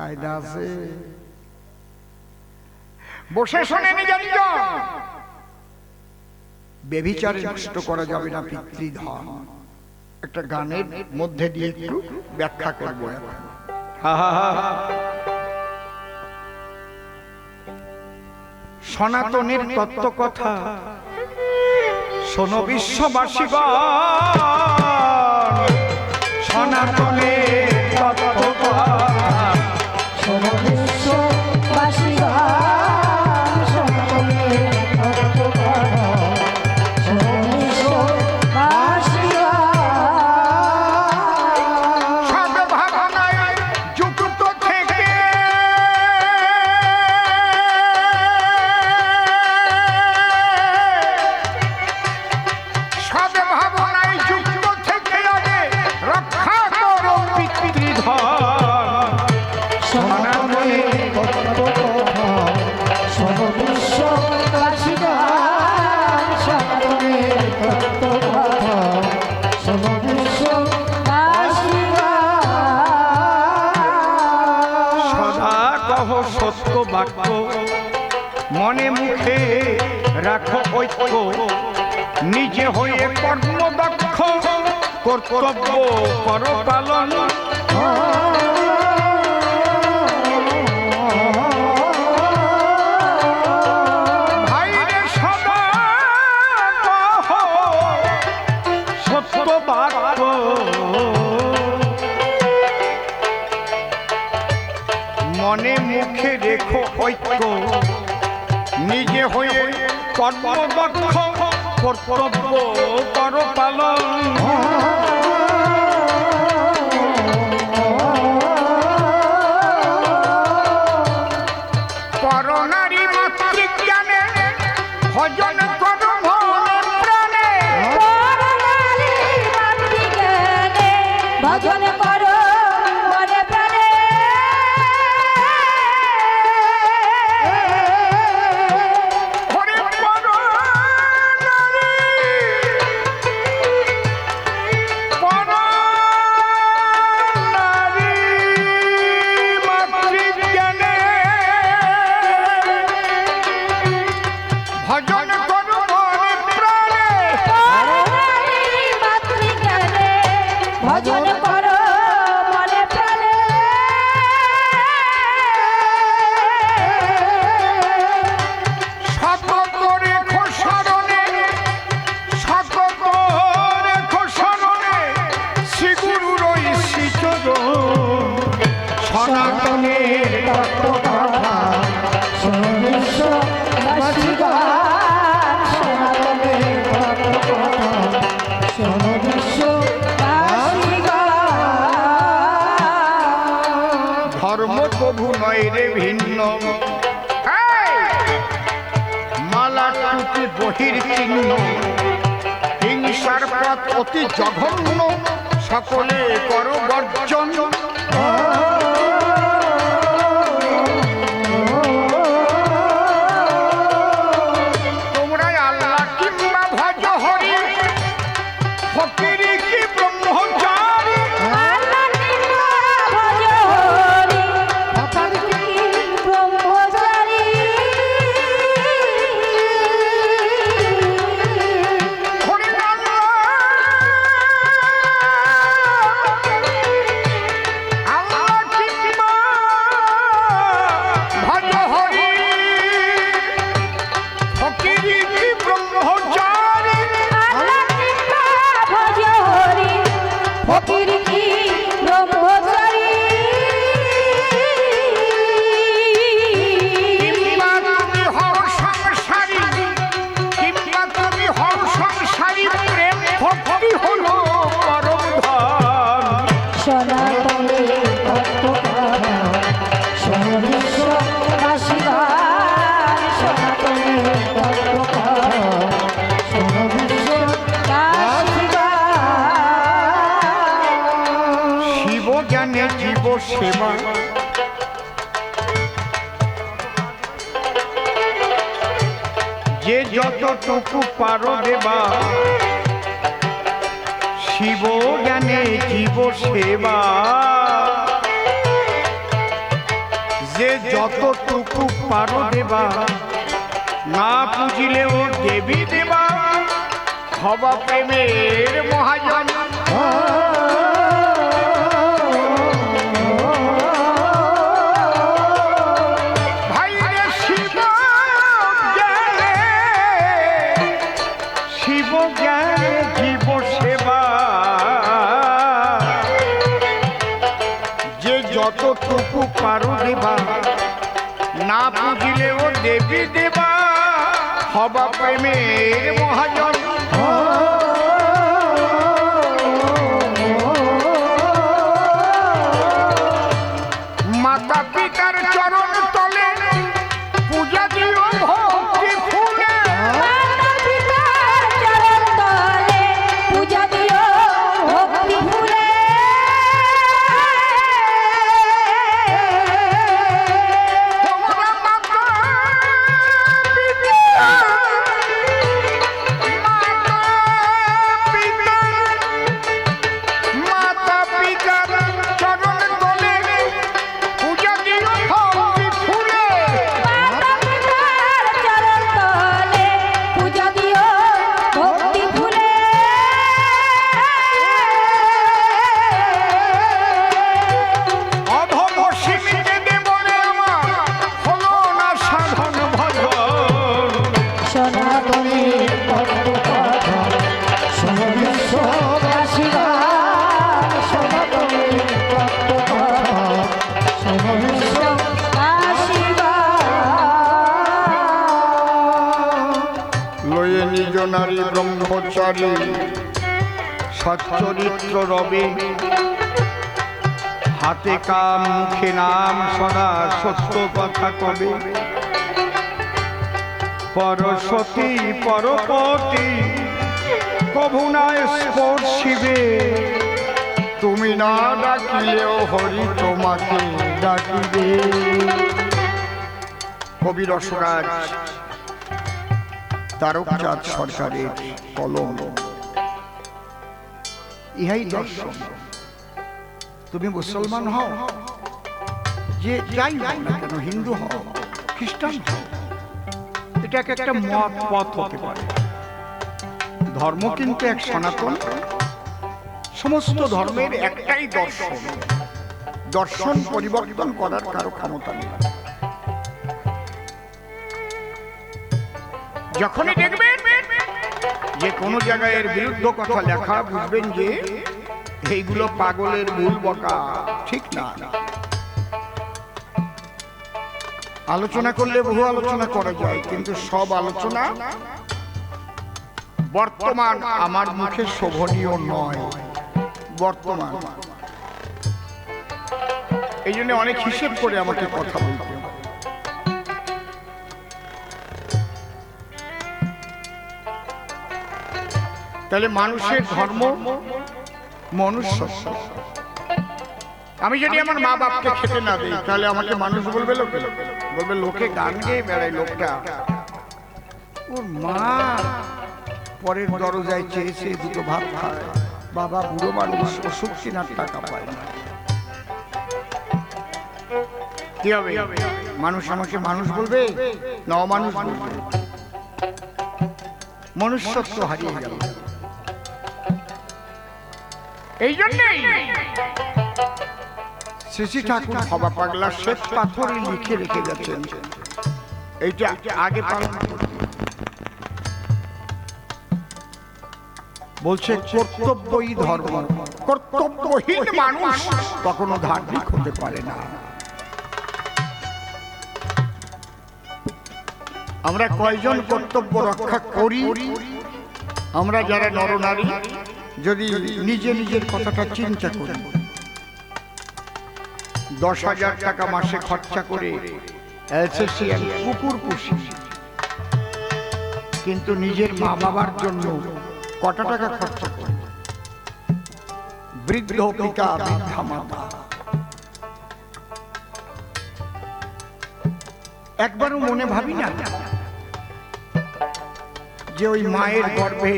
কায়দা আছে। বসে শোনেন বেভিচারে নষ্ট করা যাবে না পিতৃধন। একটা গানের মধ্যে দিয়ে একটু ব্যাখ্যা করবো। সনাতনের তত্ত্ব কথা শোনো বিশ্ববাসীগণ, সনাতনের তত্ত্ব কথা শোনো বিশ্ববাসীগণ, সনাতনের তত্ত্ব কথা শোনো বিশ্ববাসীগণ। সব ভাবনায় যুক্ত থেকে সব ভাবনায় যুক্ত থেকে আগে রক্ষা করো পিতৃধন। সনাতনের তত্ত্ব কথা শোনো বিশ্ববাসীগণ, সনাতনের তত্ত্ব কথা শোনো বিশ্ববাসীগণ। সদা কহ সত্য বাক্য, মনে মুখে রাখো ঐক্য, নিজে হয়ে কর্মদক্ষ, কর্তব্য করো পালন। ভাইরে সদা কহ সত্য বাক্য, মনে মুখে রেখো ঐক্য, নিজে হয়ে কর্মদক্ষ, কর্তব্য করো পালন। পরনারী মাতৃজ্ঞানে ভজন করো মনে প্রাণে। পরনারী মাতৃজ্ঞানে ভজন করো মনে প্রাণে। ওরে পরনারী, পরনারী মাতৃজ্ঞানে ভজন করো মনে প্রাণে। পরনারী মাতৃজ্ঞানে ভজন করো মনে প্রাণে। সতত রেখো স্মরণে, সতত রেখো স্মরণে, শ্রীগুরুর ওই শ্রীচরণ। সনাতনের তত্ত্ব কথা শোনো বিশ্ববাসীগণ, সনাতনের তত্ত্ব কথা শোনো বিশ্ববাসীগণ। ধর্ম প্রভু নয় রে ভিন্ন, মালা টুপি বহির চিহ্ন, হিংসার পথ অতি জঘন্য, সকলে করো বর্জন। তোমরা আল্লাহ কিংবা ভজ হরি, ফকিরি কি ব্রহ্মচারী। আল্লাহ কিংবা ভজ হরি, ফকির কি ব্রহ্মচারী। হরি আল্লাহ, আল্লাহ কিংবা ভজ হরি, ফকিরি কি ব্রহ্মচারী। আল্লাহ কিংবা ভজ হরি, ফকির কি ব্রহ্মচারী। কিংবা তুমি হও সংসারী, কিংবা তুমি হও সংসারী, প্রেম ভক্তি হলো পরম ধন। সনাতনের তত্ত্ব কথা শোনো বিশ্ববাসীগণ, সনাতনের তত্ত্ব কথা শোনো বিশ্ববাসীগণ। শিব জ্ঞানে জীব সেবা, যে যতটুকু পারো দেবা, শিব জ্ঞানে জীব সেবা। যে যতটুকু পারো দেবা, না পুজিলেও দেবী দেবা, হবা প্রেমের মহাজন। ভাইরে শিব জ্ঞানে, শিব জ্ঞানে জীব সেবা, যে যতটুকু পারো দেবা, না পুজিলেও দেবী দেবা, হবা প্রেমের মহাজন। মাতা পিতার চরণ তলে পূজা দিও ভক্তি ফুলে, মাতা পিতার চরণ তলে পূজা দিও ভক্তি ফুলে। তোমরা মাতা পিতা, মাতা পিতার চরণ তলে পূজা দিও ভক্তি ফুলে। মাতা পিতার চরণ তলে পূজা দিও ভক্তি ফুলে। অধম সীমিতে দেবনে আমার হলো না সাধন ভজন। সনাতনী তত্ত্ব কথা শোনো বিশ্ববাসী গান। সনাতনী তত্ত্ব কথা শোনো বিশ্ববাসী গান। লয়ে নিজ নারী ব্রহ্মচারী সচ্চরিত্র রবে, হাতে কাম মুখে নাম সদা সত্য কথা কবে। পরশতী পরপতি কভু না স্পর্শিবে, তুমি না ডাকিলেও হরি তোমাকে ডাকিবে। কবি রসরাজ তারকচাঁদ সরকারের কলম। ইহাই দর্শন। তুমি মুসলমান হও, যে যাই হও না কেন, হিন্দু হও, খ্রিস্টান হও, এটা একটা মত পথ হতে পারে। ধর্ম কিন্তু এক সনাতন। সমস্ত ধর্মের একটাই দর্শন। দর্শন পরিবর্তন করার কারো ক্ষমতা নেই। যখনই দেখবেন যে কোনো জায়গায় এর বিরুদ্ধ কথা লেখা, বুঝবেন যে এইগুলো পাগলের ভুল বকা, ঠিক না। আলোচনা করলে বহু আলোচনা করা যায়, কিন্তু সব আলোচনা বর্তমান আমার মুখে শোভনীয় নয়। বর্তমান এই জন্য অনেক হিসেব করে আমাকে কথা বলতে হয়। তাহলে মানুষের ধর্ম মনুষ্য। আমি যদি আমার মা বাপকে খেতে না দিই, তাহলে আমাকে মানুষ বলবে, লোকে বলবে লোকে গান গেয়ে বেড়ায় লোকটা। ওর মা পরের দরজায় চেয়েছে দুটো ভাত খায়, বাবা বুড়ো মানুষ, ওষুধ কেনার টাকা পায় না। কি হবে? মানুষ আমাকে মানুষ বলবে না অমানুষ বলবে? মনুষ্যত্ব হারিয়ে গেল। এই জন্যই শ্রী ঠাকুর ভবা পাগলা শ্বেত পাথরে লিখে রেখে গেছেন, এইটা আগে পালন করতে। বলছে কর্তব্যই ধর্ম। কর্তব্যহীন মানুষ কখনো ধার্মিক হতে পারে না। আমরা কয়জন কর্তব্য রক্ষা করি? আমরা যারা নরনারী যদি নিজে নিজের কথাটা চিন্তা করি, 10,000 টাকা মাসে খরচা করে অ্যালসেশিয়ান কুকুর পুষি, কিন্তু নিজের মা বাবার জন্য কত টাকা খরচা করি? বৃদ্ধ পিতা, বৃদ্ধা মাতা, একবারও মনে ভাবি না যে ওই মায়ের গর্ভে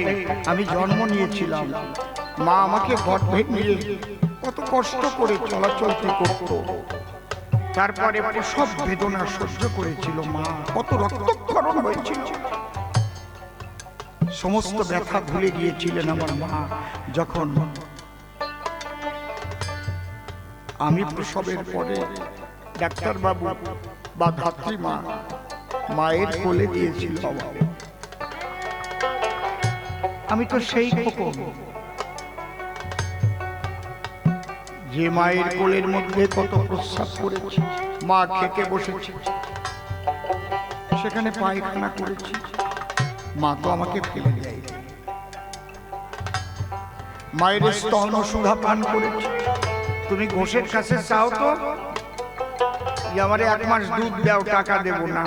আমি জন্ম নিয়েছিলাম, মা আমাকে গর্ভে নিয়ে কত কষ্ট করে চলাচলতি করত, তারপরে প্রসব বেদনা সহ্য করেছিল মা, কত রক্তক্ষরণ হয়েছিল, সমস্ত ব্যথা ভুলে গিয়েছিলেন আমার মা। যখন আমি প্রসবের পরে ডাক্তার বাবু বা ধাত্রী মা মায়ের কোলে দিয়েছিল, আমি তো সেই খোকন যে মায়ের কোলের মধ্যে কত প্রস্রাব করেছি, মা খেতে বসেছি, সেখানে পায়খানা করেছি, মা তো আমাকে ফেলে দেয়। মায়ের স্তন সুধা পান করেছি। তুমি ঘোষের কাছে চাও তো যে আমারে 1 মাস দুধ দাও, টাকা দেব না,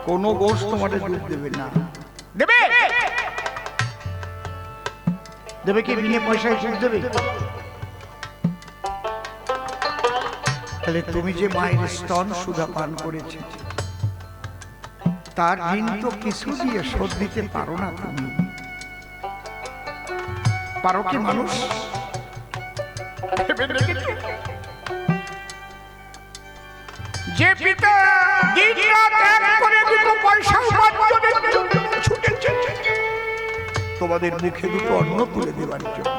কোনো ঘোষ তোমারে দুধ দেবে না। দেবে দেবে কি বিনা পয়সায় দুধ দেবে? তাহলে তুমি যে মায়ের স্তন সুধা পান করেছ, তার ঋণ তো কিছু দিয়ে শোধ দিতে পারো না। তুমি পারো কি মানুষ? যে পিতা দিন রাত এক করে দিত পয়সা উপার্জনের জন্য ছুটেছে তোমাদের মুখে দুটো অন্ন তুলে দেওয়ার জন্য,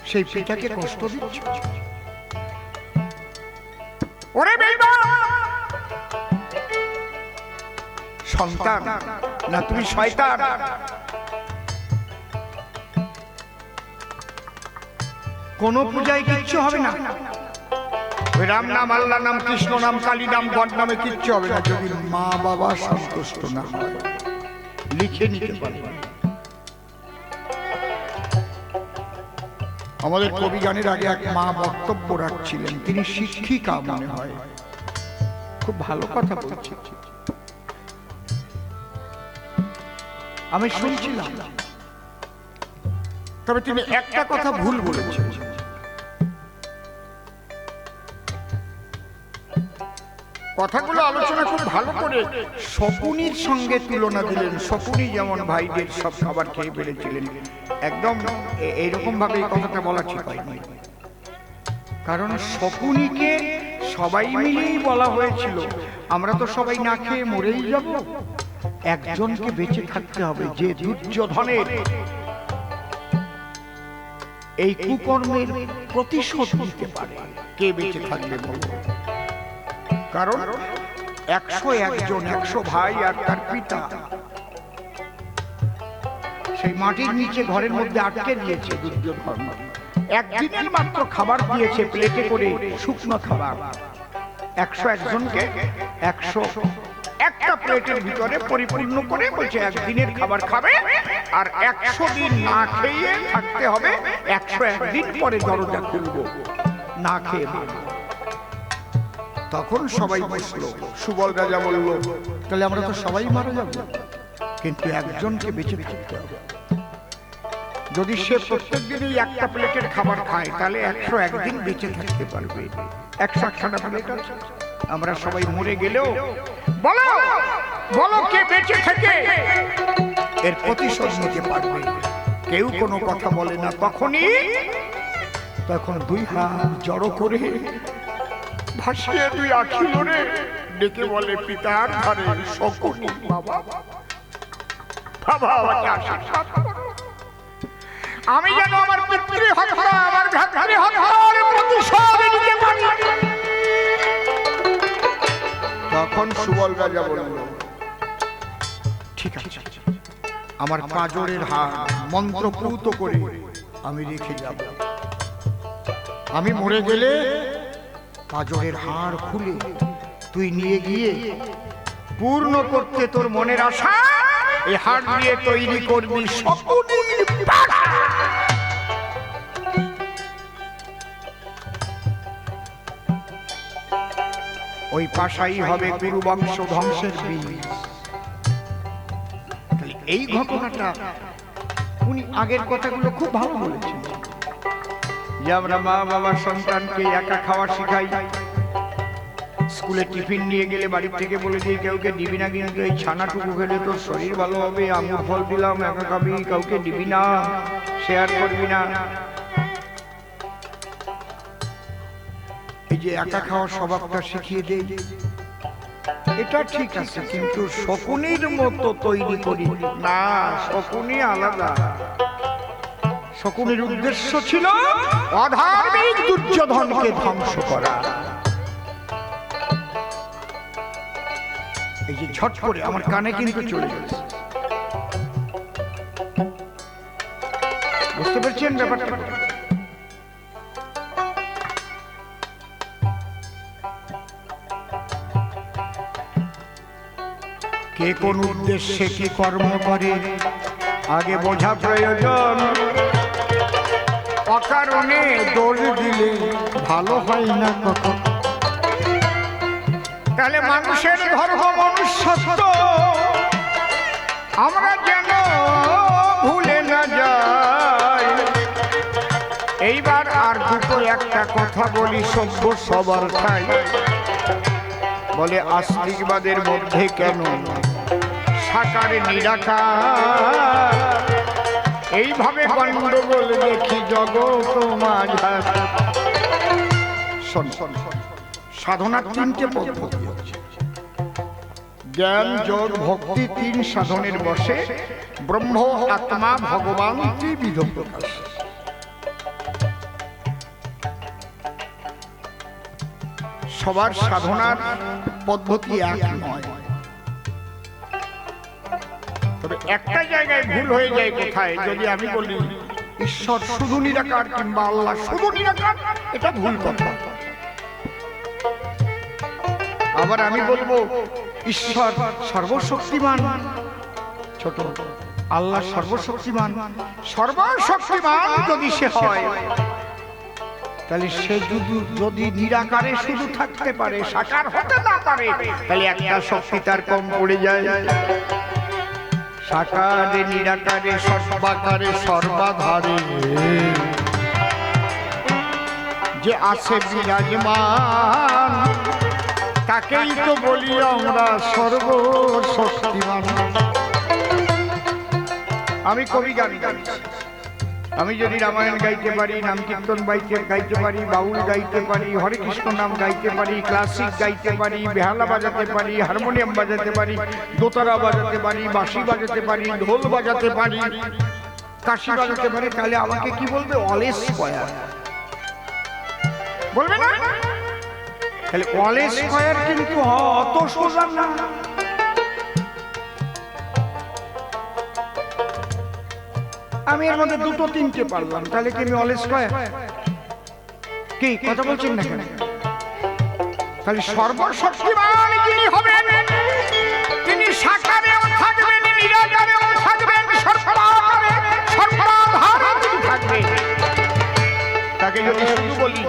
সেই পিতাকে কষ্ট দিচ্ছ। ওরে সন্তান না তুমি শয়তান। কোন পূজায় কিচ্ছু হবে না, রাম নাম, আল্লাহ নাম, কৃষ্ণ নাম, কালী নাম, গড নামে কিচ্ছু হবে না যদি মা বাবা সন্তুষ্ট না হয়। লিখে নিতে পারবে। আমাদের কবি গানের আগে এক মা বক্তব্য রাখছিলেন, তিনি শিক্ষিকা মনে হয়, খুব ভালো কথা বলছেন, আমি শুনছিলাম। তবে তিনি একটা কথা ভুল বলেছেন, কথাগুলো আলোচনা খুব ভালো করে শকুনির সঙ্গে তুলনা দিলেন। শকুনি যেমন ভাইদের সব খাবার খেয়ে বেড়েছিলেন, একদম এইরকম ভাবে এই কথাটা বলা ঠিক হয়নি। কারণ শকুনিকে সবাই মিলেই বলা হয়েছিল আমরা তো সবাই না খেয়ে মরেই যাব, একজনকে বেঁচে থাকতে হবে যে দুর্যোধনের এই কুকর্মের প্রতিশোধ নিতে পারে। কে বেঁচে থাকবে বলো? কারণ 101 জন, 100 ভাই আর তার পিতা সেই মাটির নিচে ঘরের মধ্যে আটকে দিয়েছে দুর্যোধন। একদিনের মাত্র খাবার দিয়েছে প্লেটে করে, শুকনো খাবার। 101 জনকে 101টা প্লেটের ভিতরে পরিপূর্ণ করে বলছে একদিনের খাবার খাবে, আর 100 দিন না খেয়ে থাকতে হবে, 101 দিন পরে দরজা খুলব না খেয়ে। তখন সবাই বসলো। সুবল রাজা বলল তাহলে আমরা তো সবাই মারা যাব, কিন্তু একজনকে বেঁচে থাকতে হবে। যদি সে প্রত্যেক দিনই একটা প্লেটের খাবার খায় তাহলে 101 দিন বেঁচে থাকতে পারবে। 101টা প্লেট আছে, আমরা সবাই মরে গেলেও বলো বলো কে বেঁচে থেকে এর প্রতিশোধ নিতে পারবে? কেউ কোনো কথা বলে না। তখন 2 হাত জড়ো করে ভাসিয়ে 2 আঁখি লড়ে ডেকে বলে পিতার ধারে শকুনি বাবা, বাবা আমাকে আশীর্বাদ করো, আমি যেন আমার পিতৃ হত্যা, আমার ভ্রাতৃ হত্যার প্রতিশোধ নিতে পারি। তখন সুবল রাজা বলল ঠিক আছে, আমার পাঁজরের হাড় মন্ত্রপুত করে আমি রেখে যাব, আমি মরে গেলে পাঁজরের হাড় খুলে তুই নিয়ে গিয়ে পূর্ণ করতে তোর মনের আশা, এই হাড় দিয়ে তৈরি করবি শকুনির পাখা। ওই পাশাই হবে কুরু বংশ ধ্বংসের বীজ। এই ঘটনাটা উনি আগের কথাগুলো খুব ভালো বলেছেন, যে আমরা মা বাবা সন্তানকে একা খাওয়া শিখাই। স্কুলে টিফিন নিয়ে গেলে বাড়ির থেকে বলে দিই কাউকে দিবি না, কিন্তু এই ছানাটুকু খেলে তোর শরীর ভালো হবে, আঙুর ফল দিলাম একা খাবি, কাউকে দিবি না, শেয়ার করবি না। এই যে একা খাওয়ার স্বভাবটা শিখিয়ে দেই, এটা ঠিক আছে, কিন্তু শকুনির মতো তৈরি করি না। শকুনি আলাদা। শকুনির উদ্দেশ্য ছিল অধার্মিক দুর্যোধনকে ধ্বংস করা। এই যে ঝট করে আমার কানে কিন্তু চলে গেছে, বুঝতে পেরেছেন ব্যাপারটা? কে কোন উদ্দেশ্যে কি কর্ম করে আগে বোঝা প্রয়োজন। অকারণে দোষ দিলে ভালো হয় না কখন। তাহলে মানুষের ধর্ম মনুষ্যত্ব আমরা যেন ভুলে না যাই। এইবার আর দুটো একটা কথা বলি, সভ্য সবার ঠাই। বলে আস্তিকবাদের মধ্যে কেন সাকারে নিরাকার, এইভাবে গন্ডগোল দেখি জগৎ মাঝার। সাধনার তিনটে পদ্ধতি হচ্ছে, জ্ঞান যোগ ভক্তি, তিন সাধনের বসে ব্রহ্ম আত্মা ভগবান ত্রিবিধ প্রকাশ। সবার সাধনার পদ্ধতি এক নয়, তবে একটা জায়গায় ভুল হয়ে যায়। কোথায়? যদি আমি বলি ঈশ্বর শুধু নিরাকার কিংবা আল্লাহ শুধু নিরাকার, এটা ভুল কথা। আবার আমি বলবো ঈশ্বর সর্বশক্তিমান, ছোট, আল্লাহ সর্বশক্তিমান। সর্বশক্তিমান যদি সে হয়, তাহলে সে যদি নিরাকারে শুধু থাকতে পারে, সাকার হতে না পারে, তাহলে একটা শক্তি তার কম পড়ে যায়। সাকারে নিরাকারে সর্বাকারে সর্বাধারে যে আছে বিরাজমান, তাকেই তো বলি আমরা সর্বশক্তিমান। আমি কবি গান গাইছি, আমি যদি রামায়ণ গাইতে পারি, নাম কীর্তন গাইতে পারি, বাউল গাইতে পারি, হরে কৃষ্ণ নাম গাইতে পারি, ক্লাসিক গাইতে পারি, বেহালা বাজাতে পারি, হারমোনিয়াম বাজাতে পারি, দোতারা বাজাতে পারি, বাঁশি বাজাতে পারি, ঢোল বাজাতে পারি, কাশি বাজাতে পারি, তাহলে আমাকে কি বলবে? অলেস স্কয়ার বলবে না? তাহলে অলেস স্কয়ার কিন্তু অত সোজা না। আমি এর মধ্যে দুটো তিনটে পারলাম, তাহলে কি আমি অল স্কয়ার? কি কথা বলছেন না কেন? তাহলে সর্বশক্তিমান যিনি হবেন, তিনি সাকারেও থাকবেন, নিরাকারেও থাকবেন, সর্বাকারে সর্বাধারে তিনি থাকবেন। তাকে যদি শুধু বলি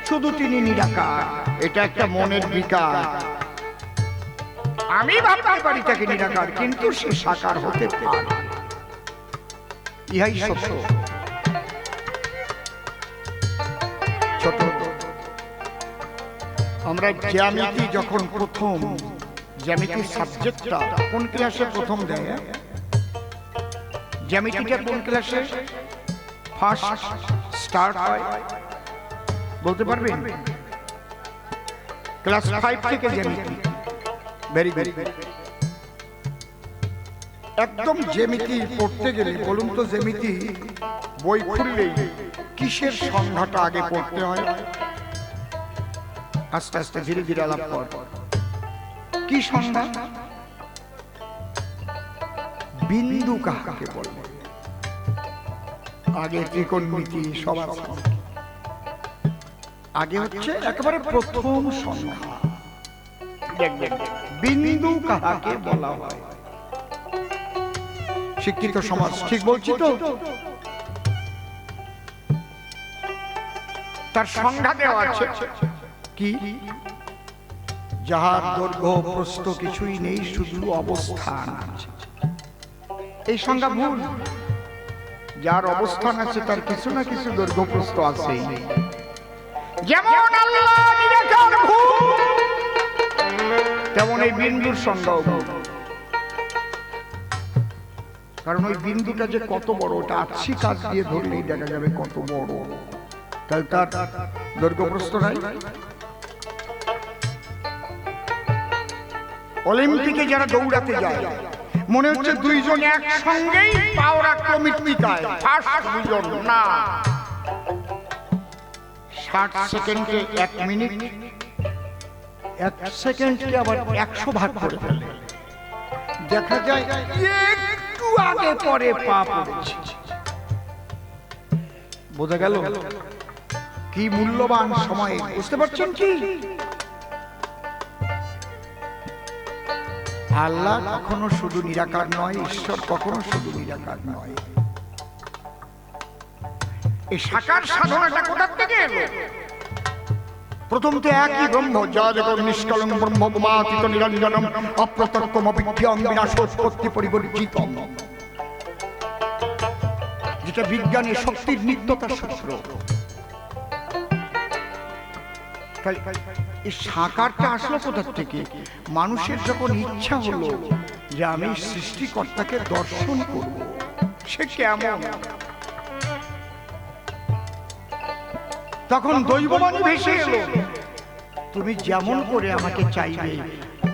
শুধু তিনি নিরাকার, এটা একটা মনের বিকার। আমি ভাবতে পারি তাকে নিরাকার, কিন্তু সে সাকার হতে পারে। ইহাই সত্য। ছোট, আমরা জ্যামিতি যখন প্রথম, জ্যামিতির সাবজেক্টটা কোন ক্লাসে প্রথম দেয়? জ্যামিতিটা কোন ক্লাসে ফার্স্ট স্টার্ট হয় বলতে পারবেন? ক্লাস 5 থেকে জ্যামিতি। ভেরি ভেরি একদম জ্যামিতি পড়তে গেলে বলুন তো, জ্যামিতি বই খুললেই কিসের সংজ্ঞাটা আগে পড়তে হয়? আস্তে আস্তে ধীরে ধীরে আলাপ কর। কি সংজ্ঞা? বিন্দু কাকে বলে? আগে ত্রিকোণমিতি সবার আগে হচ্ছে একেবারে প্রথম সংজ্ঞা। বিন্দু কাকে বলা হয়? শিক্ষিত সমাজ ঠিক বলছি তো? তার সংজ্ঞা দেওয়া আছে কি? যাহার দৈর্ঘ্য প্রস্থ কিছুই নেই, শুধু অবস্থান আছে। এই সংজ্ঞা ভুল। যার অবস্থান আছে তার কিছু না কিছু দৈর্ঘ্য প্রস্থ আছে। যেমন আল্লাহ নিরাকার ভূত, তেমন এই বিন্দুর সংজ্ঞাও ভুল। কারণ ওই বিন্দুটা যে কত বড়, ওটা আচ্ছি কাজ দিয়ে ধরলেই দেখা যাবে কত বড়। তাহলে তার দৈর্ঘ্য প্রস্থ নাই। অলিম্পিকে যারা দৌড়াতে যায় মনে হচ্ছে দুইজন একসঙ্গেই পাওয়ার আক্রমিতায় ফার্স্ট দুজন না, 60 সেকেন্ডে 1 মিনিট, 1 সেকেন্ডকে আবার 100 ভাগ করে ফেলে। দেখা যায় একটু আগে পরে পা পড়েছে। বোঝা গেল কি মূল্যবান সময়, বুঝতে পারছেন কি? আল্লাহ কখনো শুধু নিরাকার নয়, ঈশ্বর কখনো শুধু নিরাকার নয়। এই সাকার সাধনাটা কোথা থেকে এলো? প্রথম তো একই ব্রহ্ম, যা জগৎ নিষ্কলং ব্রহ্ম ব্রহ্মাতীত নিরঞ্জনম অপ্রত্যক্ষম অবিদ্যং বিনাশোৎপত্তি পরিবর্জিতম, যেটা বিজ্ঞানের শক্তির নিত্যতার সূত্র। এই সাকারটা আসলো কোথা থেকে? মানুষের যখন ইচ্ছা হলো যে আমি সৃষ্টিকর্তাকে দর্শন করব, সে কেমন, তখন দৈববাণী ভেসে এলো, তুমি যেমন করে আমাকে চাইবে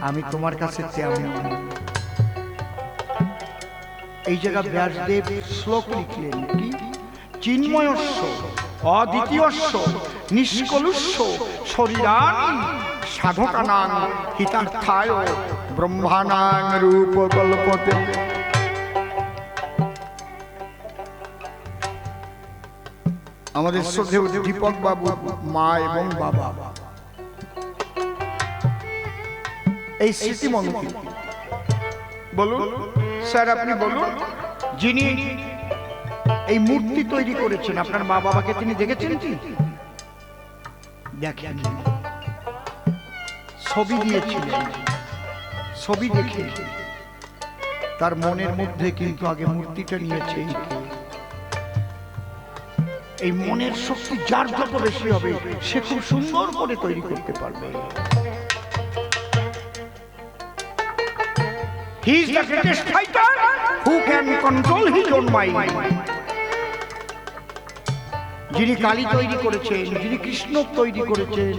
আমি তোমার কাছে তেমন। এই জায়গা ব্যাসদেব শ্লোক লিখলেন কি? চিন্ময়স্য অদ্বিতীয়স্য নিষ্কলুষ্য শরীরান সাধকানাং হিতার্থায় ব্রহ্মাণাং রূপ কল্পতে। আমাদের শ্রদ্ধেয় দীপক বাবু মা এবং বাবা এই স্মৃতিমন্ত্রী, বলুন স্যার আপনি বলুন, যিনি এই মূর্তি তৈরি করেছেন আপনার মা বাবাকে তিনি দেখেছেন কি? দেখেন, ছবি দিয়েছিলেন, ছবি দেখে তার মনের মধ্যে কিন্তু আগে মূর্তিটা নিয়েছে। এই মনের শক্তি যার যত বেশি হবে সে খুব সুন্দর করে তৈরি করতে পারবে। He is the greatest fighter who can control his own mind. যিনি কালী তৈরি করেছেন, যিনি কৃষ্ণ তৈরি করেছেন,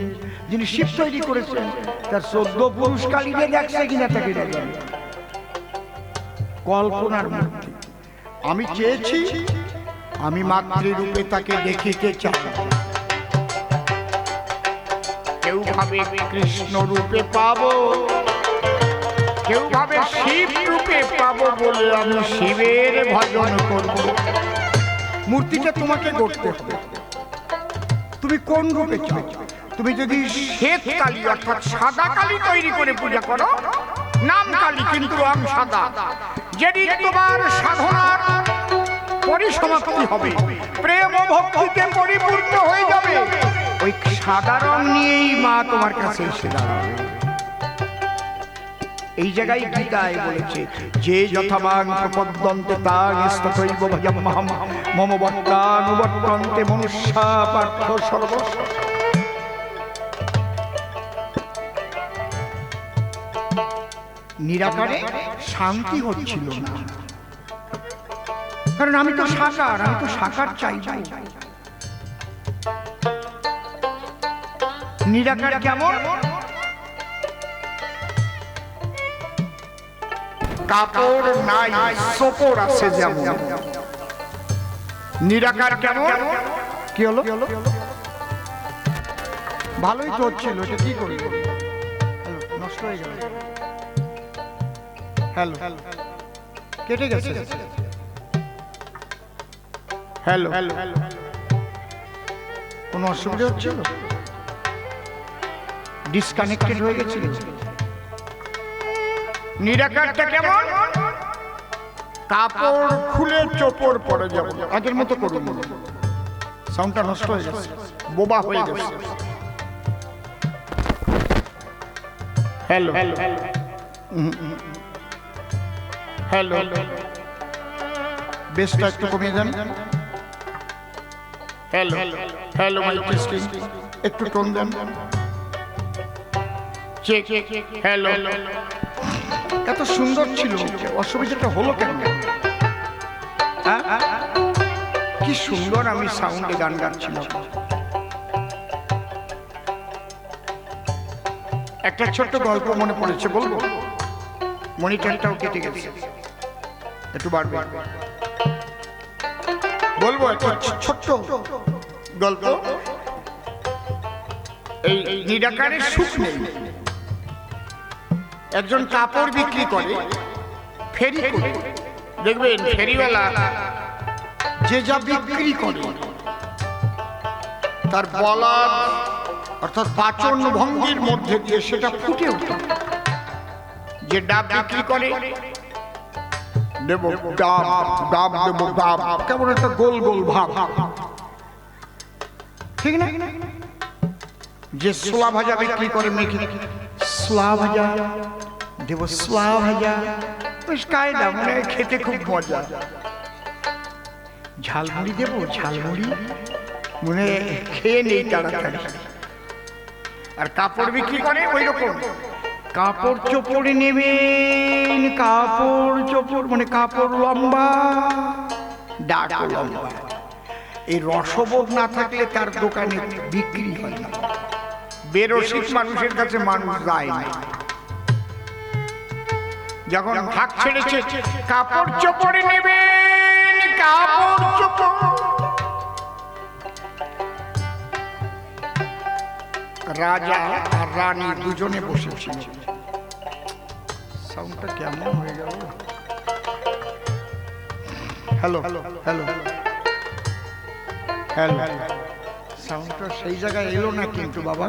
যিনি শিব তৈরি করেছেন, তার 14 পুরুষ কালীকে দেখছে কিনা তাকে দেখেন। কল্পনার মূর্তি। আমি চেয়েছি আমি মাতৃরূপে তাকে দেখিতে চাই। কেউ ভাবে কৃষ্ণ রূপে পাবো, কেউ ভাবে শিব রূপে পাবো বলে আমি শিবের ভজন করব। মূর্তিটা তোমাকে গড়তে হবে, তুমি কোন রূপে চাও। তুমি যদি শ্বেত কালী অর্থাৎ সাদা কালী তৈরি করে পূজা করো, নাম কালী কিন্তু রং সাদা, যেদিন তোমার সাধনার পরিসমাপ্তি হবে, প্রেম ও ভক্তিতে পরিপূর্ণ হয়ে যাবে, ওই সাদা রং নিয়েই মা তোমার কাছে এসে দাঁড়াবে। এই জায়গায় গীতায় বলেছে যে যথামাং প্রপদ্যন্তে তাং স্তথৈব ভজম্মহম মম বর্তানুবর্তন্তে মনুষ্যা পার্থ সর্বস্ব। নিরাকারে শান্তি হচ্ছিল না, কারণ আমি তো সাকার, আমি তো সাকার চাই। নিরাকার কেমন? কাপড় নাই, সোপর আছে যেমন। নিরাকার কেমন? কি হলো? ভালোই তো হচ্ছিল, এটা কি করি? নষ্ট হয়ে গেল। হ্যালো, কেটে গেছে। হ্যালো, কোনো অসুবিধা হচ্ছিল? ডিসকানেক্টেড হয়ে গেছিল। নিরাকারটা কেমন? কাপড় খুলে চোপড় পরে যাবে, আগের মতো করুন। সাউন্ডটা নষ্ট হয়ে গেছে, বোবা হয়ে গেছে। হ্যালো, হ্যালো, বেসটা একটু কমিয়ে দেন। হ্যালো, হ্যালো, মাইক টেস্টিং, একটু টোন দেন। Check, hello. এত সুন্দর ছিল, অসুবিধাটা হলো কেন? কি সুন্দর আমি সাউন্ডে গান গাচ্ছিলাম। একটা ছোট্ট গল্প মনে পড়েছে, বলবো? মনিটরটাও কেটে গেছে, একটু বাড়বে। বলবো একটা ছোট্ট গল্প। এই নিরাকারের সুখ নেই। একজন কাপড় বিক্রি করে, ফেরি করে। দেখবেন ফেরিওয়ালা যে যা বিক্রি করে তার বলার অর্থাৎ পাচন ভঙ্গির মধ্যে দিয়ে সেটা ফুটে ওঠে। যে ডাব বিক্রি করে, দেব ডাব, ডাব দেব ডাব, কেমন একটা গোল গোল ভাব, ঠিক না? যে ছোলা ভাজা বিক্রি করে, মেখে ছোলা ভাজা দেব, ছোলা ভাজা, বেশ কায়দা, মানে খেতে খুব মজা। ঝালমুড়ি দেব, ঝালমুড়ি, মনে খেয়ে নেই তাড়াতাড়ি। আর কাপড় বিক্রি করে ওই রকম, কাপড় চোপড় নেবেন, কাপড় চোপড় মানে কাপড় লম্বা, ডাক লম্বা। এই রসবোধ না থাকলে তার দোকানে বিক্রি হয় না। বেরসিক মানুষের কাছে মানুষ যায় না। যখন ভাগ ছেড়েছে, কাপড় চোপড় নেবেন, কাপড় চোপড়। রাজা আর রানী দুজনে বসেছিল। সাউন্ডটা কেমন হয়ে গেল? হ্যালো হ্যালো হ্যালো হ্যালো, সাউন্ডটা সেই জায়গায় এলো না কিন্তু বাবা।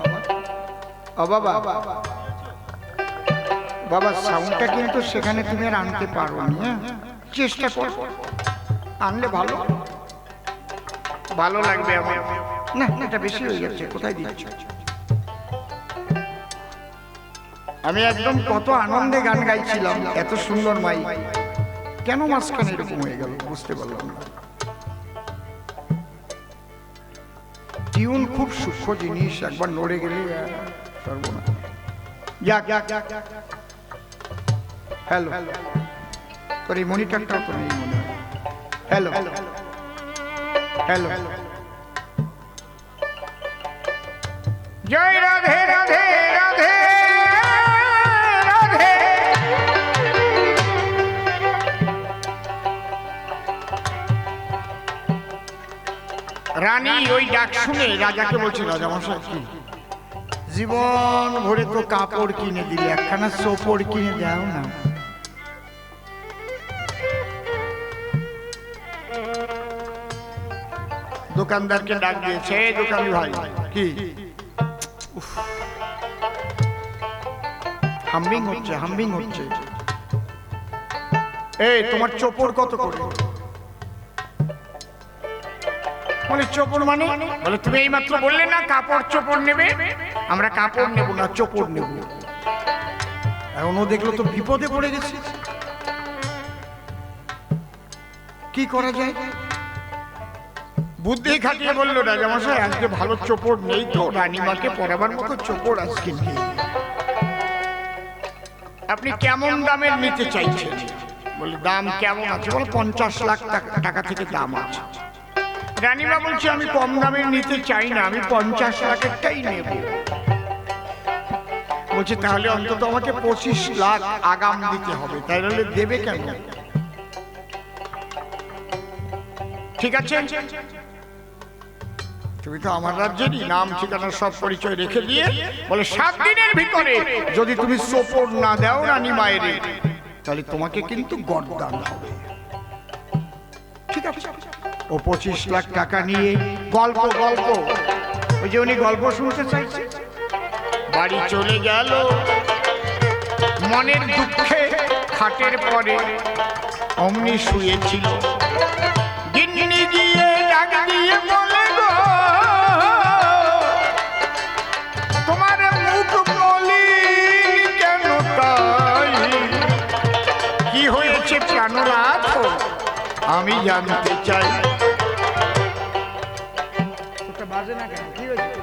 ও বাবা, বাবা সাউন্ডটা কিন্তু সেখানে তুমি আর আনতে পারো না। চেষ্টা করো, আনলে ভালো ভালো লাগবে আমার। না, এটা বেশি হয়ে যাচ্ছে, কোথায় দিচ্ছ? আমি একদম কত আনন্দে গান গাইছিলাম, এত সুন্দর মাইক, কেন মাঝখানে এরকম হয়ে গেল বুঝতে পারলাম না। টিউন খুব সূক্ষ্ম জিনিস, একবার নড়ে গেলে সর্বনাশ। হ্যালো, তোর এই মনিটরটাও তো নেই মনে হয়। হ্যালো হ্যালো, জয় রাধে রাধে রাধে রাধে। রানী ওই ডাক শুনে রাজাকে বলছে, রাজা মশাই কি জীবন ভরে তো কাপড় কিনে দিলে, একখানা সোপড় কিনে দাও না। দোকানদারকে ডাক দিয়েছে, দোকানি ভাই কি হাম্বিং হচ্ছে, হাম্বিং হচ্ছে। এই তোমার চোপড় কত করে? বলে চোপড় মানে? বলে তুমি এই মাত্র বললে না কাপড় চোপড় নেবে। আমরা কাপড় নেব না, চোপড় নেব। এখন ও দেখলো তো বিপদে পড়ে গেছে, কি করা যায়? বুদ্ধি খাটিয়ে বললো, রাজামশাই আজকে ভালো চোপড় নেই তো, রানীমাকে পরাবার মতো চোপড় আজকে নেই। আপনি কেমন দামের নিতে চাইছেন? বলে দাম কেমন আছে? বলে 50 লাখ টাকা থেকে দাম আছে। রানীমা বলছে আমি কম দামের নিতে চাই না, আমি 50 লাখেরটাই নেব। বলছে তাহলে অন্তত আমাকে 25 লাখ আগাম দিতে হবে। তাই নাহলে দেবে কেন? ঠিক আছে, তুমি তো আমার রাজ্যেরই, নাম ঠিকানা সব পরিচয় রেখে দিয়ে বলে 7 দিনের ভিতরে যদি তুমি সোপড় না দাও রানী মায়ের, তাহলে তোমাকে কিন্তু গর্দান হবে। ঠিক আছে, ও 25 লাখ টাকা নিয়ে গল্প গল্প, ওই যে উনি গল্প শুনতে চাইছে, বাড়ি চলে গেল। মনের দুঃখে খাটের পরে অমনি শুয়েছিল। গিন্নি গিয়ে ডাক দিয়ে বলে গো, তোমার মুখ মলিন কেন তাই? কি হয়েছে প্রাণনাথ আমি জানতে চাই। বাজে না কেন? কি হয়েছে?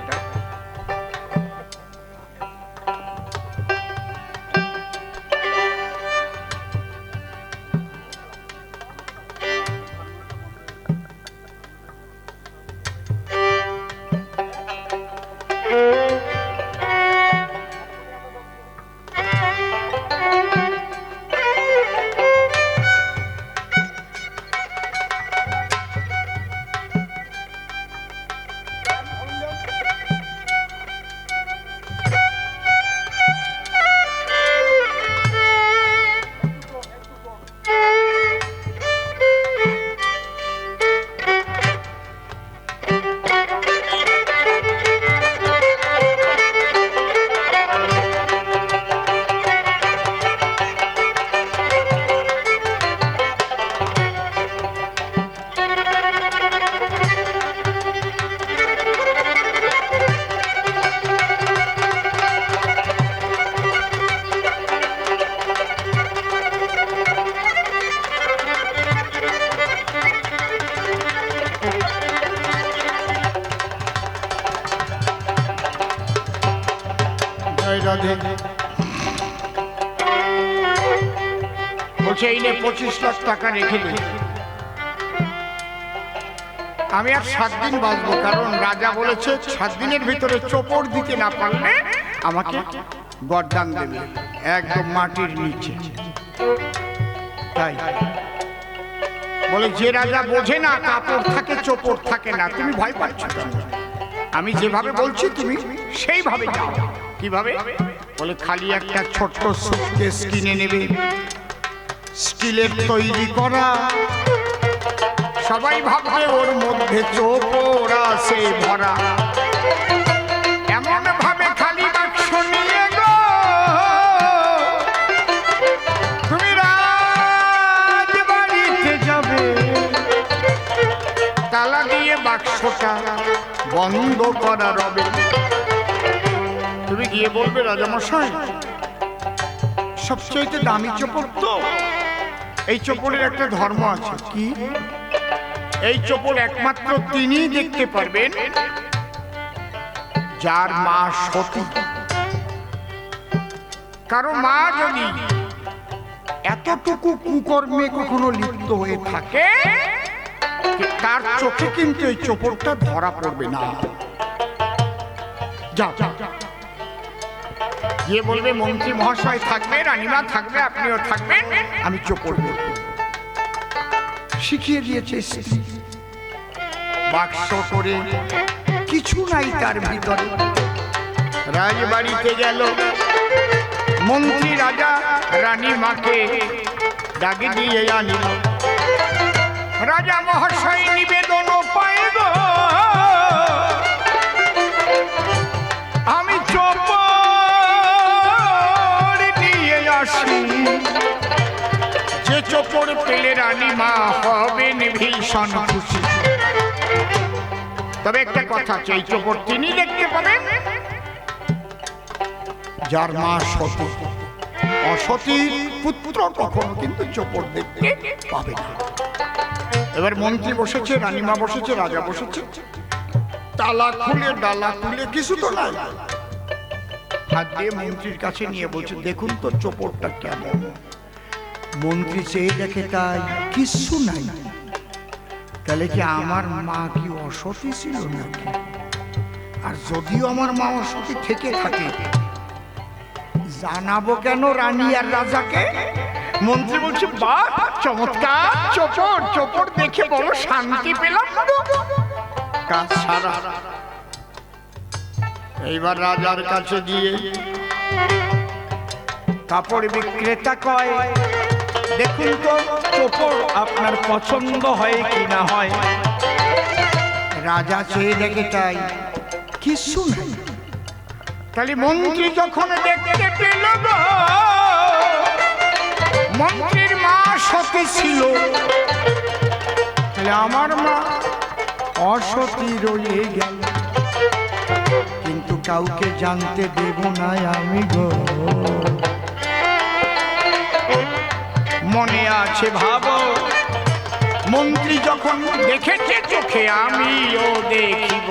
রাধে। বলছে এই নে 25 লাখ টাকা রেখে দে, আমি আর 7 দিন বাঁচবো, কারণ রাজা বলেছে 7 দিনের ভিতরে চোপড় দিতে না পারলে আমাকে গর্দান দেবে একদম মাটির নিচে। তাই বলে যে রাজা বোঝে না কাপড় থাকে চোপড় থাকে না, তুমি ভয় পাচ্ছ কেন? আমি যেভাবে বলছি তুমি সেইভাবে যাও। কিভাবে? বলে খালি একটা ছোট্ট সুটকেস কিনে নেবে, স্টিলের তৈরি করা, সবাই ভাববে ওর মধ্যে চোপড় আছে ভরা, এমন ভাবে খালি বাক্স নিয়ে গো তুমি রাজবাড়িতে যাবে, তালা দিয়ে বাক্সটা বন্ধ করা রবে। তুমি গিয়ে বলবে রাজামশাই সবচেয়ে দামি চোপড় তো, এই চোপড়ের একটা ধর্ম আছে। কি? এই চোপড় একমাত্র তিনিই দেখতে পারবেন যার মা সতী। কারো মা যদি এতটুকু কুকর্মে কখনো লিপ্ত হয়ে থাকে তার চোখে কিন্তু এই চোপড়টা ধরা পড়বে না। যাও গিয়ে বলবে মন্ত্রী মহাশয় থাকবে, রানীমা থাকবে, আপনিও থাকবেন, আমি চোপড় দেব। শিখিয়ে দিয়েছে স্ত্রী। বাক্স করে কিছু নাই তার ভিতরে, রাজবাড়িতে গেল, মন্ত্রী রাজা রানীমাকে ডাকি দিয়ে আনিল। রাজা মহাশয় নিবেদন পাইব, আমি চোপড় নিয়ে আসি, যে চোপড় পেলে রানীমা হবেন ভীষণ খুশি। তবে একটা কথা আছে, এই চোপড় তিনি দেখতে পাবেন যার মা সতী। অসতীর পুত্র কখনো কিন্তু চোপড় দেখতে পাবে না। এবার মন্ত্রী বসেছে, রানীমা বসেছে, রাজা বসেছে, তালা খুলে ডালা খুলে কিছু তো নাই, হাত দিয়ে মন্ত্রীর কাছে নিয়ে বলছে দেখুন তো চোপড়টা কেমন। মন্ত্রী চেয়ে দেখে তাই কিছু নাই। তাহলে কি আমার মা কি অসতী ছিল নাকি? আর যদিও আমার মা অসতী থেকে থাকে জানাবো কেন রানী আর রাজাকে? মন্ত্রী বলছে বাহ চমৎকার চোপড়, চোপড় দেখে বড় শান্তি পেলাম। কাজ সারা। এইবার রাজার কাছে গিয়ে কাপড় বিক্রেতা কয় দেখুন তো চোপড় আপনার পছন্দ হয় কি না হয়। রাজা চেয়ে দেখে তাই কিছু নাই। তাহলে মন্ত্রী যখন দেখতে পেল গো মন্ত্রীর মা সতী ছিল, তাহলে আমার মা অসতী রয়ে গেল। কিন্তু কাউকে জানতে দেব না আমি গো। মনে আছে ভাবো মন্ত্রী যখন দেখেছে চোখে আমিও দেখিব।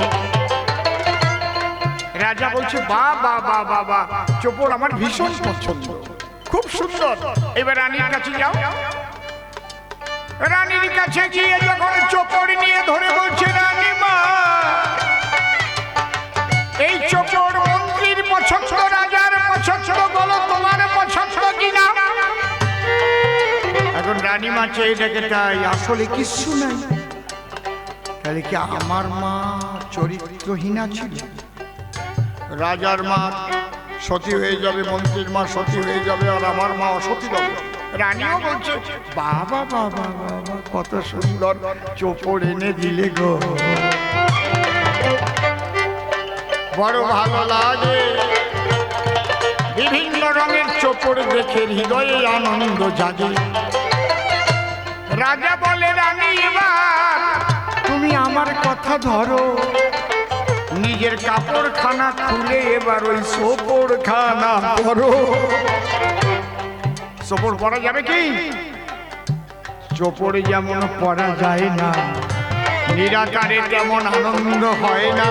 রাজা বলছে বাবা বাবা বাবা চোপড় আমার ভীষণ পছন্দ, খুব সুন্দর। এবার রানীর কাছে যাও। রানীর কাছে গিয়ে যখন চোপড় নিয়ে ধরে বলছে রানীমা এই চোপড় মন্ত্রীর পছন্দ, রাজার পছন্দ, বলো তোমার পছন্দ কিনা? এখন রানীমা চেয়ে দেখে তাই আসলে কিছু নাই। তাহলে কি আমার মা চরিত্রহীনা ছিল? রাজার মা সতী হয়ে যাবে, মন্ত্রীর মা সতী হয়ে যাবে, আর আমার মা অসতী হবে। রানীও বলছে বাবা বাবা বাবা কত সুন্দর চোপড় এনে দিলে গো, বড় ভালো লাগে। বিভিন্ন রঙের চোপড় দেখে হৃদয়ে আনন্দ জাগে। রাজা বলে রানী এবার তুমি আমার কথা ধরো, নিজের কাপড়খানা খুলে এবার ওই চোপড়খানা পরো। চোপড় পরা যাবে কি? চোপড়ে যেমন পরা যায় না, নিরাকারে তেমন আনন্দ হয় না।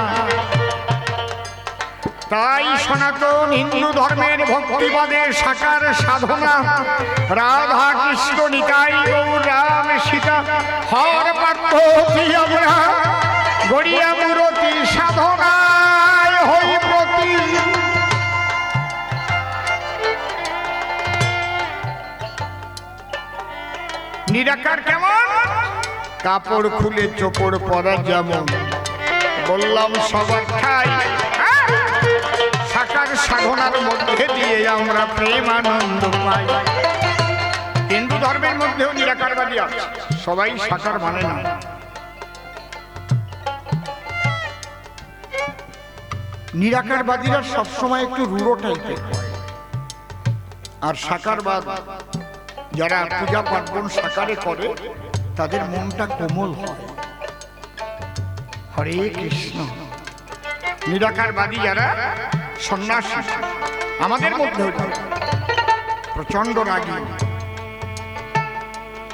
তাই সনাতন হিন্দু ধর্মের ভক্তিবাদের সাকার সাধনা রাধা কৃষ্ণ নিতাই গৌর রাম সীতা হর পার্থ আমরা গড়িয়া মূরতি সাধনায় হই প্রতি। নিরাকার কেমন? কাপড় খুলে চোপড় পরা যেমন, বললাম সবার ঠাই সাকার সাধনার মধ্যে দিয়ে আমরা প্রেম আনন্দ পাই। হিন্দু ধর্মের মধ্যেও নিরাকারবাদী আছে, সবাই সাকার মানে না। নিরাকারবাদীরা সবসময় একটু রূঢ় টাইপের, আর সাকারবাদ যারা পূজা পার্বণ সাকারে করে তাদের মনটা কোমল হয়। হরে কৃষ্ণ। নিরাকারবাদী যারা সন্ন্যাসী আমাদের মধ্যেও প্রচন্ড রাগী।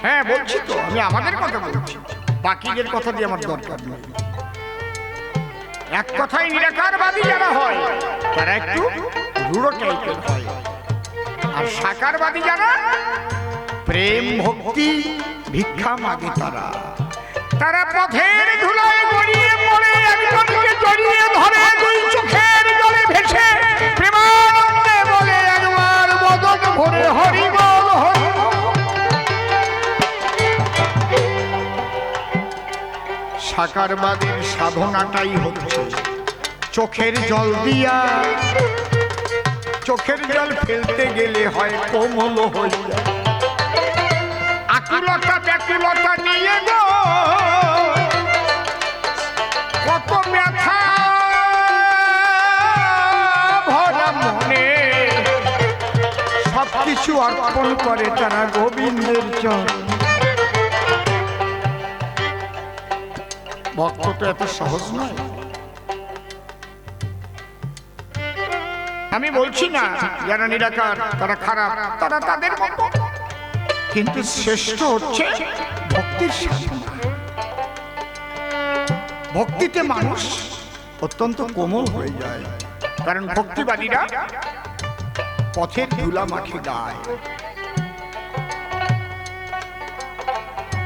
হ্যাঁ বলছি তো, আমি আমাদের কথা বলছি, বাকিদের কথা দিয়ে আমার দরকার নেই। এক কথায় নিরাকারবাদী যারা হয় তারা একটু রূঢ় টাইপের হয়, আর সাকারবাদী যারা প্রেম ভক্তি ভিক্ষা মাগে তারা তারা পথের ধুলায় গড়িয়ে পড়ে একজনকে জড়িয়ে ধরে দুই চোখের জলে ভেসে প্রেমানন্দে বলে একবার বদন ভরে হরি বল হরি বল। সাকারবাদের সাধনাটাই হচ্ছে চোখের জল দিয়া, চোখের জল ফেলতে গেলে হয় কোমল হইয়া। আকুলতা ব্যাকুলতা নিয়ে গো কত ব্যথা ভরা মনে, সবকিছু অর্পণ করে তারা গোবিন্দের চরণ। ভক্ত তো এত সহজ নয়। আমি বলছি না যারা নিরাকার তারা খারাপ, তারা তাদের মতো, কিন্তু শ্রেষ্ঠ হচ্ছে ভক্তির সাধনা। ভক্তিতে মানুষ অত্যন্ত কোমল হয়ে যায়, কারণ ভক্তিবাদীরা পথের ধুলা মাখে গায়।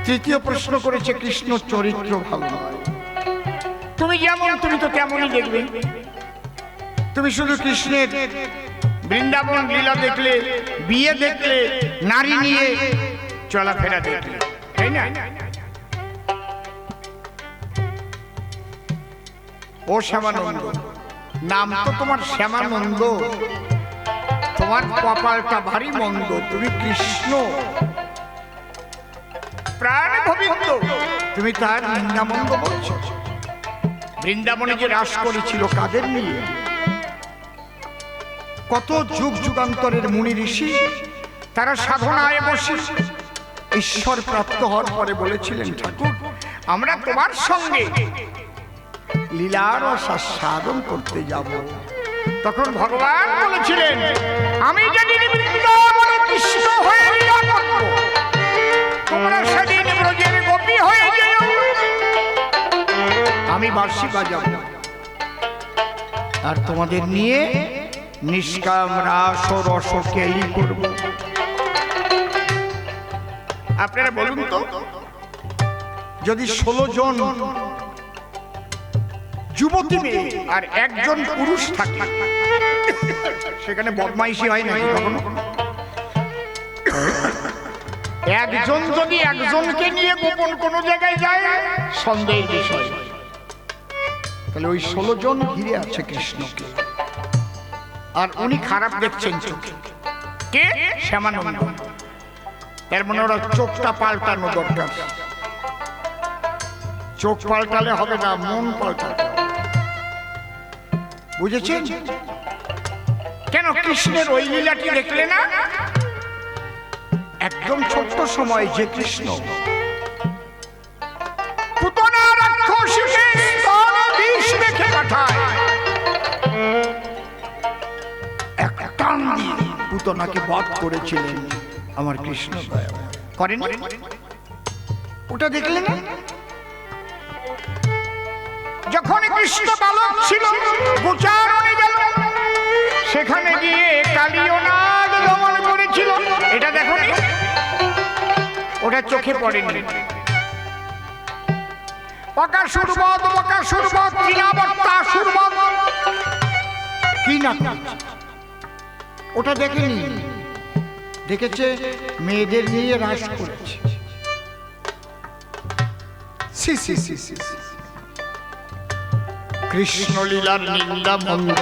তৃতীয় প্রশ্ন করেছে কৃষ্ণ চরিত্র ভালো নয়। তুমি যেমন তুমি তো তেমনই দেখবে। তুমি শুধু কৃষ্ণের বৃন্দাবন লীলা দেখলে, বিয়ে দেখলে, নারী নিয়ে চলাফেরা দেখলে, তাই না? ও শ্যামানন্দ, নাম তো তোমার শ্যামানন্দ, তোমার কপালটা ভারী মন্দ। তুমি কৃষ্ণ প্রাণ গোবিন্দ, তুমি তার নিন্দামন্দ বলছো। বৃন্দাবনে যে রাস করেছিল কাদের নিয়ে? কত যুগ যুগান্তরের মুনি ঋষি তারা সাধনায় বসে ঈশ্বর প্রাপ্ত হওয়ার পরে বলেছিলেন, ঠাকুর আমরা তোমার সঙ্গে লীলার আস্বাদন করতে যাব। তখন ভগবান বলেছিলেন, আমি যেদিন বৃন্দাবনে কৃষ্ণ হয়ে লীলা করব, তোমরা সেদিন ব্রজের গোপী হয়ে যেও, আমি বাঁশি বাজাবো আর তোমাদের নিয়ে নিষ্কাম রাস ও রস কেলি করব। আপনারা বলুন তো, যদি 16 জন যুবতী মেয়ে আর একজন পুরুষ থাকে, সেখানে বদমাইশি হয় নাকি কখনো? একজন যদি একজনকে নিয়ে গোপন কোনো জায়গায় যায়, সন্দেহের বিষয়। তাহলে ওই 16 জন ঘিরে আছে কৃষ্ণকে, আর উনি খারাপ দেখছেন চোখে। কে? শ্যামানন্দ। এর মানে ওরা চোখটা পাল্টানো দরকার। চোখ পাল্টালে হবে না, মন পাল্টাতে হবে। বুঝেছেন? কেন কৃষ্ণের ওই লীলাটি দেখলে না? একদম ছোট্ট সময় যে কৃষ্ণ পুতনা রাক্ষসীকে স্তন বিষ মেখে পাঠায়, এক টান দিয়ে পুতনাকে বধ করেছিলেন আমার কৃষ্ণ করেন। ওটা দেখলে না? যখন কৃষ্ণ বালক ছিল, গোচারণে গেল, সেখানে গিয়ে কালীয় নাগ দমন করেছিল। এটা দেখো নি, ওটা চোখে পড়েনি। অকাসুরবধ বকাসুরবধ তৃণাবর্তাসুরবধ কি না, ওটা দেখেনি। দেখেছে মেয়েদের নিয়ে রাস করেছে। কৃষ্ণলীলার নিন্দা মন্দ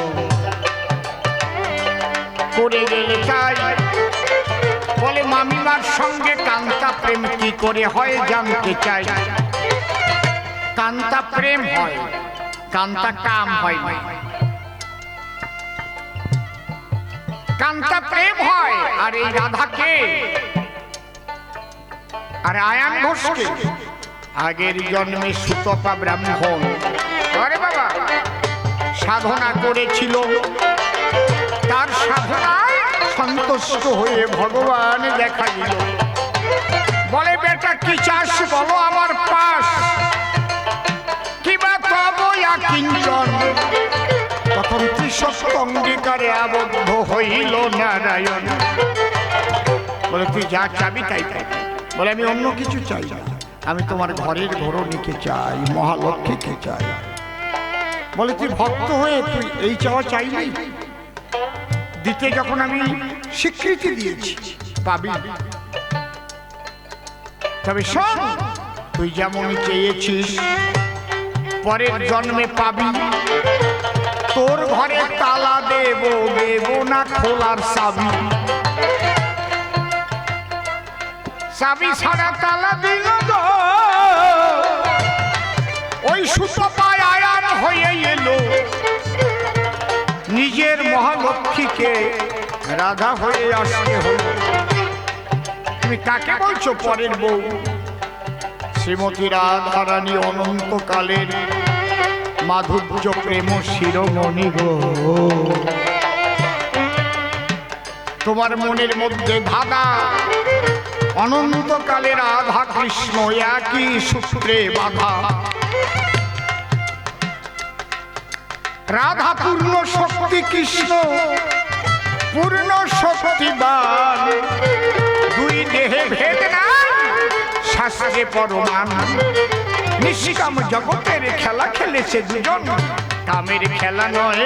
করে গেলে তাই বলে মামিমার সঙ্গে কান্তা প্রেম কি করে হয় জানতে চাই। কান্তা প্রেম হয়, কান্তা কাম হয় না। কান্তা প্রেম হয়। আর এই রাধাকে আর আয়ান ঘোষকে আগের জন্মে সুতপা ব্রাহ্মণ আরে বাবা সাধনা করেছিল। তার সাধনায় সন্তুষ্ট হয়ে ভগবান দেখা দিল। বলে বেটা কি চাস বলো আমার পাশ, কিবা তব কিঞ্চন। তখন ত্রিসত্য অঙ্গীকারে আবদ্ধ হইল নারায়ণ। বলে তুই যা চাবি তাই পাই। বলে আমি অন্য কিছু চাই না, আমি তোমার ঘরের ঘরণীকে চাই, মহালক্ষ্মীকে চাই। বলে তুই ভক্ত হয়ে তুই এই চাওয়া চাইলি, দিতে যখন আমি স্বীকৃতি দিয়েছি পাবি। তবে শোন, তুই যেমন চেয়েছিস পরের জন্মে পাবি। তোর ঘরে তালা দেব দেব না খোলার চাবি। চাবি ছাড়া তালা দিল গো, ওই সুতপায় আয়ান হয়ে এলো। নিজের মহালক্ষ্মীকে রাধা হয়ে আসতে হলো। তুমি কাকে বলছো পরের বউ? শ্রীমতী রাধারানী অনন্তকালের মাধুর্য প্রেম শিরোমণি গো। তোমার মনের মধ্যে ধাঁধা, অনন্তকালের রাধা কৃষ্ণ একই সূত্রে বাধা। রাধা পূর্ণ শক্তি, কৃষ্ণ পূর্ণ শক্তিবান। দুই দেহে ভেদ নাই, শাস্ত্রে পরমান। নিষ্কাম জগতের খেলা খেলেছে দুজন, কামের খেলা নয়।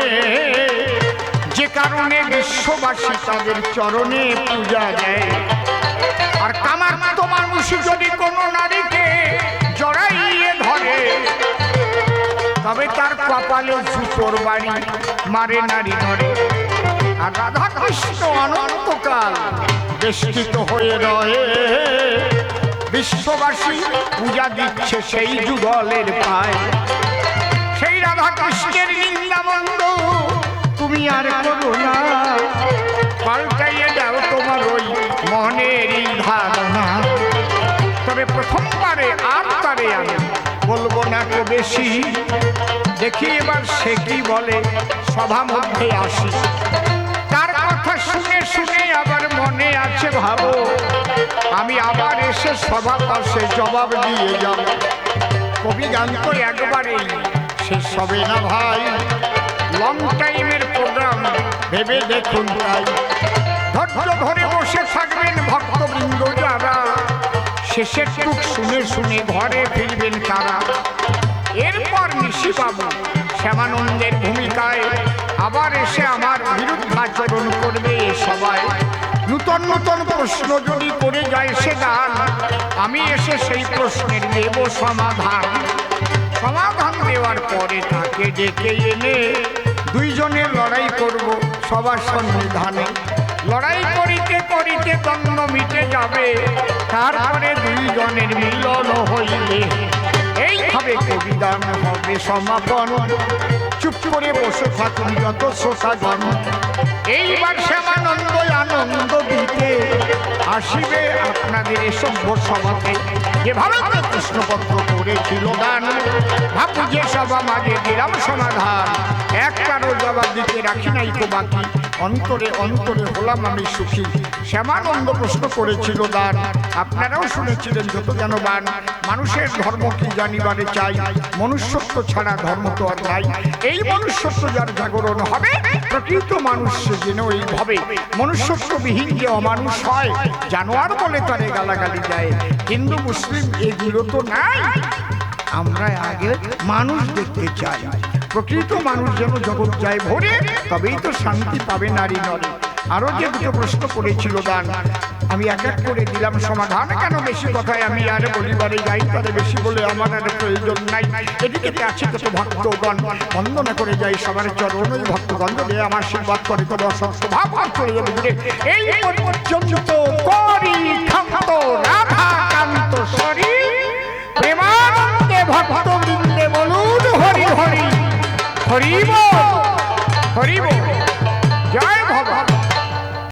যে কারণে বিশ্ববাসী তাদের চরণে পূজা দেয়। আর কামার্ত মানুষ যদি কোনো নারীকে জড়াইয়ে ধরে, তবে তার কপালে জুতোর বাড়ি মারে, নারী ধরে। আর রাধা কৃষ্ণ অনন্তকাল বেষ্টিত হয়ে রয়ে। বিশ্ববাসী পূজা দিচ্ছে সেই যুগলের পায়। সেই রাধা কৃষ্ণের নিন্দা মন্দ তুমি আর করো না, পাল্টাইয়ে দাও তোমার ওই মনের ধারণা। তবে প্রথমবারে আর তারে আমি বলবো না তো বেশি। দেখি এবার সে কি বলে, সভা মধ্যে আসি। তার কথা শুনে শুনে আবার মনে আছে ভাবো, আমি আবার এসে সভা পাশে জবাব দিয়ে যাব। কবি গান তো একবারেই শেষ হবে না ভাই। লং টাইমের প্রোগ্রাম ভেবে দেখুন তাই। ধৈর্য ধরে বসে থাকবেন ভক্তবৃন্দ যারা, শেষের টুক শুনে শুনে ঘরে ফিরবেন তারা। এরপর নিশিবাবু শ্যামানন্দের ভূমিকায় আবার এসে আমার বিরুদ্ধাচরণ করবে এ সবাই। নূতন নূতন প্রশ্ন যদি করে যায় সে গান, আমি এসে সেই প্রশ্নের দেব সমাধান। সমাধান দেওয়ার পরে তাকে ডেকে এনে দুইজনের লড়াই করব সবার সন্নিধানে। লড়াই করিতে করিতে দ্বন্দ্ব মিটে যাবে, তারপরে দুইজনের মিলন হইলে এইভাবে কবিগান হবে সমাপন। চুপ করে বসে থাকুন যত শ্রোতাগণ। এইবার শ্যামানন্দ আনন্দ দিতে আসিবে আপনাদের এসভ্য সভাতে। যেভাবে কৃষ্ণপত্র করেছিল দান, ভাবু যে সভা মাঝে দিলাম সমাধান। একটারও জবাব দিতে রাখি নাই তো বাকি, অন্তরে অন্তরে হলাম আমি সুখী। শ্যামানন্দ প্রশ্ন করেছিল দান, আপনারাও শুনেছিলেন যত জ্ঞানবান মানুষের ধর্ম কি জানিবারে চাই, মনুষ্যত্ব ছাড়া ধর্ম তো আর নাই। এই মনুষ্যত্ব যার জাগরণ হবে প্রকৃত মানুষ সে যেন এই ভাবে, মনুষ্যত্ববিহীন যে অমানুষ হয় জানোয়ার বলে তারে গালাগালি যায়। হিন্দু মুসলিম এগুলো তো নাই, আমরা আগে মানুষ দেখতে চাই। প্রকৃত মানুষ যেন জগৎ যায় ভরে, তবেই তো শান্তি পাবে নারী নরে। আরো যে দুটো প্রশ্ন করেছিল দান, আমি এক এক করে দিলাম সমাধান। কেন বেশি কথায় আমি আর বলিবারে যাই, তাদের বেশি বলে আমার আর প্রয়োজন নাই। এদিকে আছে কত ভক্তগণ, বন্দনা করে যাই সবার চরণ। ওই ভক্তগণ দিয়ে আমার আশীর্বাদ করে তবে অসংখ্য ভাব চলে যাবে। এই পর্যন্ত করি ক্ষান্ত